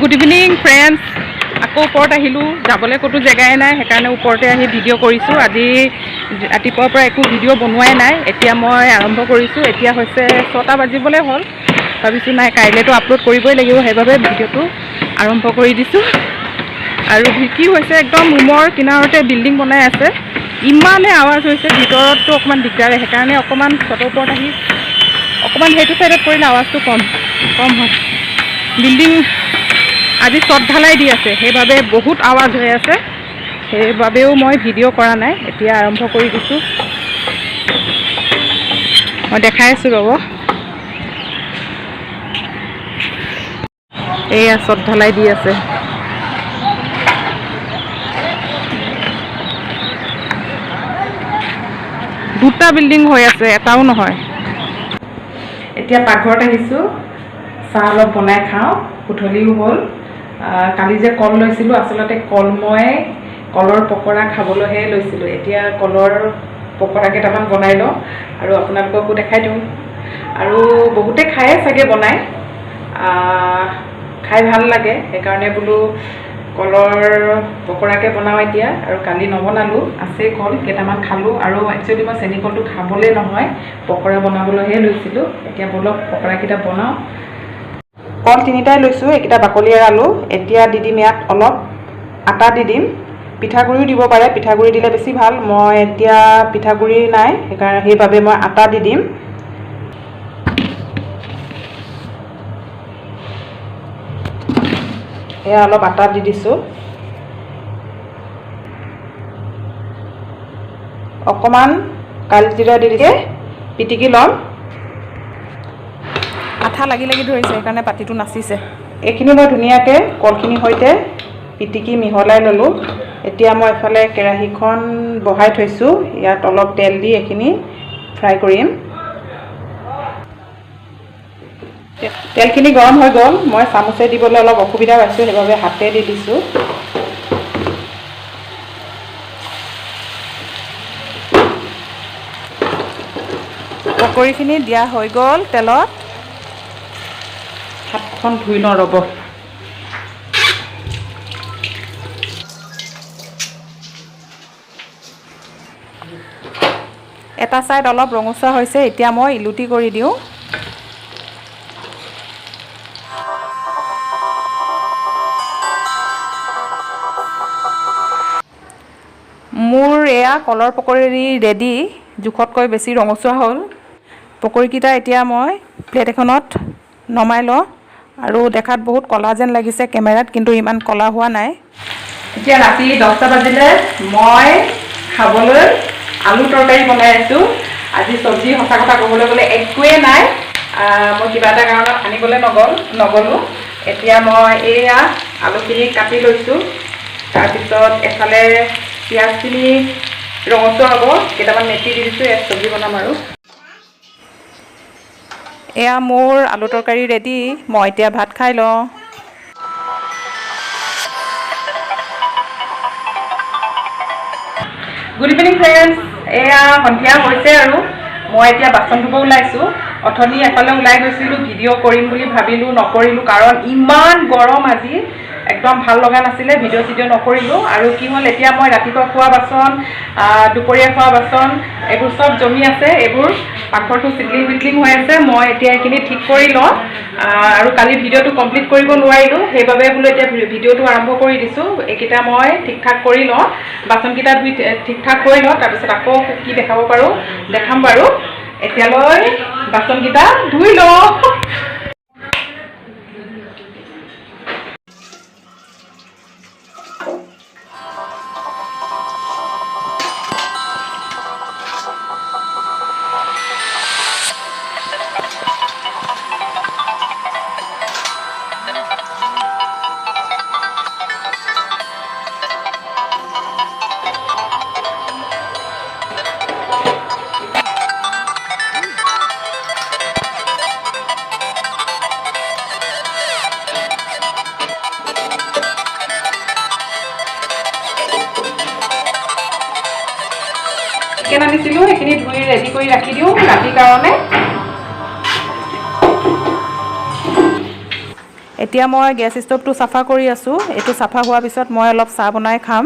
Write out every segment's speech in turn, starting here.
Good evening friends. আকৌ ওপৰত আহিলোঁ, যাবলৈ ক'তো জেগাই নাই, সেইকাৰণে ওপৰতে আহি ভিডিঅ' কৰিছোঁ। আজি ৰাতিপুৱাৰ পৰা একো ভিডিঅ' বনোৱাই নাই, এতিয়া মই আৰম্ভ কৰিছোঁ। এতিয়া হৈছে 6টা বাজিবলৈ হ'ল। ভাবিছোঁ নাই কাইলৈতো আপলোড কৰিবই লাগিব, সেইবাবে ভিডিঅ'টো আৰম্ভ কৰি দিছোঁ। আৰু কি হৈছে, একদম ৰুমৰ কিনাৰতে বিল্ডিং বনাই আছে, ইমানে আৱাজ হৈছে, ভিতৰততো অকণমান দিগদাৰে, সেইকাৰণে অকণমান ছটৰ ওপৰত আহি অকণমান সেইটো ছাইডত কৰিলে আৱাজটো কম হয়। বিল্ডিং আজি ছট ঢালাই দি আছে, সেইবাবে বহুত আৱাজ হৈ আছে, সেইবাবেও মই ভিডিঅ' কৰা নাই। এতিয়া আৰম্ভ কৰি দিছোঁ, মই দেখাই আছোঁ ৰ'ব। এয়া ছট ঢালাই দি আছে। দুটা বিল্ডিং হৈ আছে, এটাও নহয়। এতিয়া পাকঘৰত আহিছোঁ, চাহ অলপ বনাই খাওঁ, গধূলিও হ'ল। কালি যে কল লৈছিলোঁ, আচলতে কল মই কলৰ পকৰা খাবলৈহে লৈছিলোঁ। এতিয়া কলৰ পকৰা কেইটামান বনাই লওঁ আৰু আপোনালোককো দেখাই দিওঁ। আৰু বহুতে খায়ে চাগে বনাই, খাই ভাল লাগে, সেইকাৰণে বোলো কলৰ পকৰাকে বনাওঁ এতিয়া। আৰু কালি নবনালোঁ, আছেই কল কেইটামান খালোঁ। আৰু একচুৱেলি মই চেনি কলটো খাবলৈ নহয়, পকৰা বনাবলৈহে লৈছিলোঁ। এতিয়া বলক পকৰাকেইটা বনাওঁ। কল 3টাই লৈছোঁ, এইকেইটা বাকলি এৰালোঁ। এতিয়া দি দিম ইয়াত অলপ আটা দি দিম, পিঠাগুড়িও দিব পাৰে, পিঠাগুড়ি দিলে বেছি ভাল। মই এতিয়া পিঠাগুড়ি নাই, সেইবাবে মই আটা দি দিম। এয়া অলপ আটা দি দিছোঁ, অকণমান কালজিৰা দি দিছে, পিটিকি ল'ম। আঠা লাগি ধৰিছে, সেইকাৰণে পাতিটো নাচিছে। এইখিনি মই ধুনীয়াকৈ কলখিনিৰ সৈতে পিটিকি মিহলাই ল'লোঁ। এতিয়া মই এফালে কেৰাহীখন বহাই থৈছোঁ, ইয়াত অলপ তেল দি এইখিনি ফ্ৰাই কৰিম। তেলখিনি গৰম হৈ গ'ল, মই চামুচে দিবলৈ অলপ অসুবিধা পাইছোঁ, সেইবাবে হাতে দি দিছোঁ। পকৰীখিনি দিয়া হৈ গ'ল তেলত। হাতখন ধুই লওঁ ৰ'ব। এটা ছাইড অলপ ৰঙচুৱা হৈছে, এতিয়া মই ইলুটি কৰি দিওঁ। মোৰ এয়া কলৰ পকৰি ৰেডি, জোখতকৈ বেছি ৰঙচুৱা হ'ল। পকৰিকেইটা এতিয়া মই প্লেট এখনত নমাই লওঁ। আৰু দেখাত বহুত ক'লা যেন লাগিছে কেমেৰাত, কিন্তু ইমান ক'লা হোৱা নাই। এতিয়া ৰাতি 10টা বাজিলে, মই খাবলৈ আলু তৰকাৰী বনাই আছোঁ। আজি চব্জি সঁচা কথা ক'বলৈ গ'লে একোৱেই নাই, মই কিবা এটা কাৰণত আনিবলৈ নগ'লোঁ। এতিয়া মই এয়া আলুখিনি কাটি লৈছোঁ, তাৰপিছত এফালে পিঁয়াজখিনি ৰঙচুৱা হ'ব, কেইটামান মেথি দি দিছোঁ, ইয়াত চব্জি বনাম আৰু। এয়া মোৰ আলু তৰকাৰী ৰেডি, মই এতিয়া ভাত খাই লওঁ। Good evening friends. এয়া সন্ধিয়া হৈছে আৰু মই এতিয়া বাচন ধুব ওলাইছোঁ। অথনি এফালে ওলাই গৈছিলোঁ, ভিডিঅ' কৰিম বুলি ভাবিলোঁ, নকৰিলোঁ, কাৰণ ইমান গৰম আজি, একদম ভাল লগা নাছিলে, ভিডিঅ' চিডিঅ' নকৰিলোঁ। আৰু কি হ'ল, এতিয়া মই ৰাতিপুৱা খোৱা বাচন, দুপৰীয়া খোৱা বাচন, এইবোৰ চব জমি আছে, এইবোৰ পাকঘৰটো চিকলিং বিকলিং হৈ আছে। মই এতিয়া এইখিনি ঠিক কৰি লওঁ, আৰু কালি ভিডিঅ'টো কমপ্লিট কৰিব নোৱাৰিলোঁ, সেইবাবে বোলো এতিয়া ভিডিঅ'টো আৰম্ভ কৰি দিছোঁ। এইকেইটা মই ঠিক ঠাক কৰি লওঁ, বাচনকেইটা ধুই ঠিক ঠাক কৰি লওঁ, তাৰপিছত আকৌ কি দেখাব পাৰোঁ দেখাম বাৰু। এতিয়ালৈ বাচনকেইটা ধুই লওঁ। চিকেন আনিছিলোঁ, সেইখিনি ধুই ৰেডি কৰি ৰাখি দিওঁ ৰাতিৰ কাৰণে। এতিয়া মই গেছ ষ্ট'ভটো চাফা কৰি আছোঁ। এইটো চাফা হোৱাৰ পিছত মই অলপ চাহ বনাই খাম।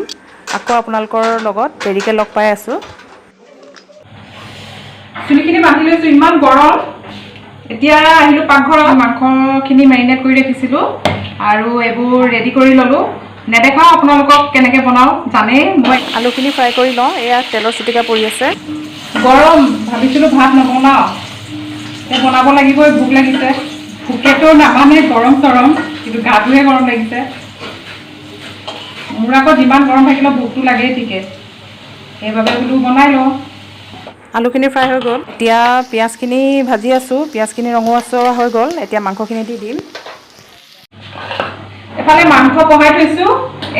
আকৌ আপোনালোকৰ লগত দেৰিকৈ লগ পাই আছোঁ। চুলিখিনি বান্ধি লৈছোঁ, ইমান গৰম। এতিয়া আহিলোঁ পাকঘৰত। মাংসখিনি মেৰিনেট কৰি ৰাখিছিলোঁ আৰু এইবোৰ ৰেডি কৰি ল'লোঁ। নেদেখাওঁ আপোনালোকক কেনেকৈ বনাওঁ, জানেই। মই আলুখিনি ফ্ৰাই কৰি লওঁ। এয়া তেলৰ চিটিকা পৰি আছে। গৰম, ভাবিছিলোঁ ভাত নবনাওঁ, এই বনাব লাগিবই, ভোক লাগিছে। ভোকেতো নামানে গৰম চৰম, কিন্তু গাটোহে গৰম লাগিছে। মোৰ আকৌ যিমান গৰম থাকিলেও ভোকটো লাগেই ঠিকে, সেইবাবে বোলো বনাই লওঁ। আলুখিনি ফ্ৰাই হৈ গ'ল। এতিয়া পিঁয়াজখিনি ভাজি আছোঁ। পিঁয়াজখিনি ৰঙচুৱা হৈ গ'ল। এতিয়া মাংসখিনি দি দিম। এফালে মাংস বহাই থৈছোঁ।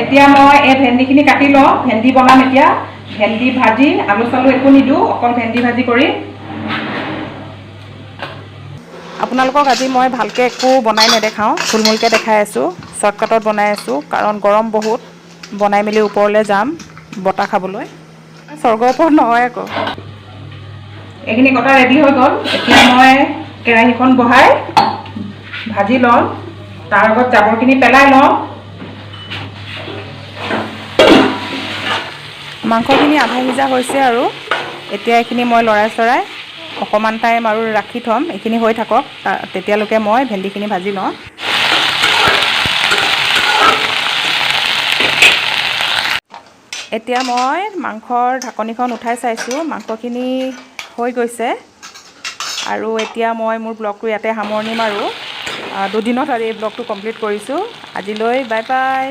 এতিয়া মই এই ভেন্দিখিনি কাটি লওঁ। ভেন্দি বনাম এতিয়া। ভেন্দি ভাজি, আলু চালু একো নিদিওঁ, অকল ভেন্দি ভাজি কৰিম। আপোনালোকক আজি মই ভালকৈ একো বনাই নেদেখাওঁ, থুলমূলকৈ দেখাই আছোঁ। শ্বৰ্টকাটত বনাই আছোঁ, কাৰণ গৰম বহুত। বনাই মেলি ওপৰলৈ যাম বতাহ খাবলৈ। স্বৰ্গৰ ওপৰত নহয় আকৌ। এইখিনি কটা ৰেডি হৈ গ'ল। এতিয়া মই কেৰাহীখন বহাই ভাজি লওঁ। তাৰ আগত জাবৰখিনি পেলাই লওঁ। মাংসখিনি আধা সিজা হৈছে আৰু এতিয়া এইখিনি মই লৰাই অকণমান টাইম আৰু ৰাখি থ'ম। এইখিনি হৈ থাকক, তেতিয়ালৈকে মই ভেন্দিখিনি ভাজি লওঁ। এতিয়া মই মাংসৰ ঢাকনিখন উঠাই চাইছোঁ। মাংসখিনি হৈ গৈছে আৰু এতিয়া মই মোৰ ব্লগটো ইয়াতে সামৰণি মাৰোঁ। দুদিনত আৰু এই ব্লগটো কমপ্লিট কৰিছোঁ। আজিলৈ বাই বাই।